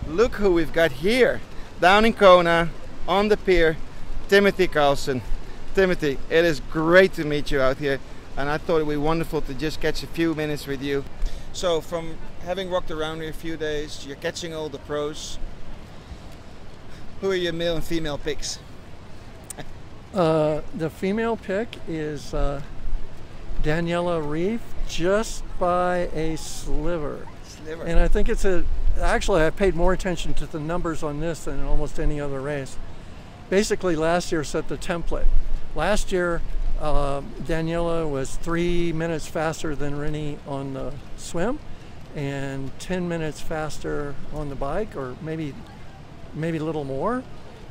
look who we've got here, down in Kona, on the pier, Timothy Carlson. Timothy, it is great to meet you out here, and I thought it would be wonderful to just catch a few minutes with you. So from having rocked around here a few days, you're catching all the pros. Who are your male and female picks? The female pick is Daniela Ryf, just by a sliver. And I think it's actually I paid more attention to the numbers on this than almost any other race. Basically last year set the template. Last year Daniela was 3 minutes faster than Rinny on the swim and 10 minutes faster on the bike, or maybe a little more.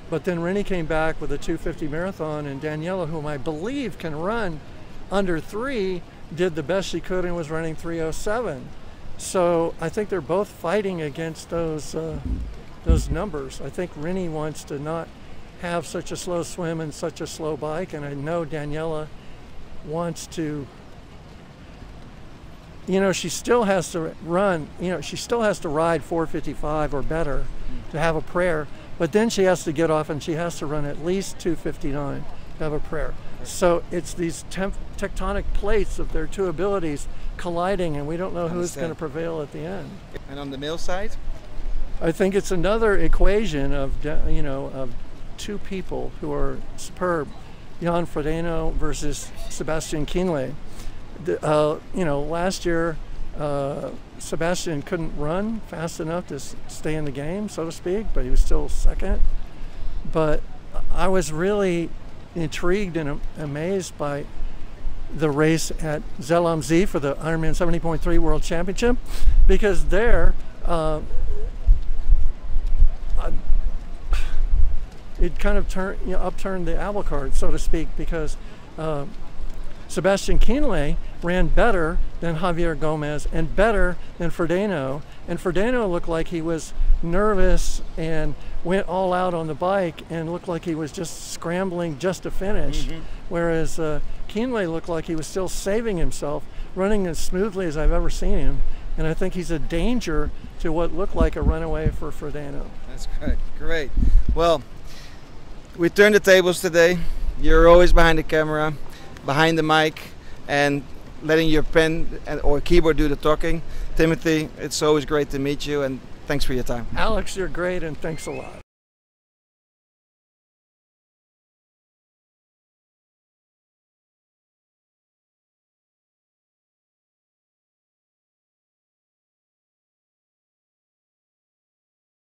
But then Rinny came back with a 2:50 marathon, and Daniela, whom I believe can run under 3, did the best she could and was running 3:07. So I think they're both fighting against those numbers. I think Rinny wants to not have such a slow swim and such a slow bike, and I know Daniela wants to, she still has to run, she still has to ride 4:55 or better to have a prayer, but then she has to get off and she has to run at least 2:59 to have a prayer. So it's these tectonic plates of their two abilities colliding, and we don't know who's going to prevail at the end. And on the male side? I think it's another equation of, of two people who are superb. Jan Frodeno versus Sebastian Kienle. Last year Sebastian couldn't run fast enough to stay in the game, so to speak, but he was still second. But I was really intrigued and amazed by the race at Zell am See for the Ironman 70.3 World Championship, because there it kind of upturned the apple cart, so to speak, because Sebastian Kienle ran better than Javier Gomez and better than Frodeno, and Frodeno looked like he was nervous and went all out on the bike and looked like he was just scrambling just to finish, whereas Kienle looked like he was still saving himself, running as smoothly as I've ever seen him, and I think he's a danger to what looked like a runaway for Frodeno. That's great. Well, we turned the tables today. You're always behind the camera, behind the mic, and letting your pen or keyboard do the talking. Timothy, it's always great to meet you, and thanks for your time. Alex, you're great, and thanks a lot.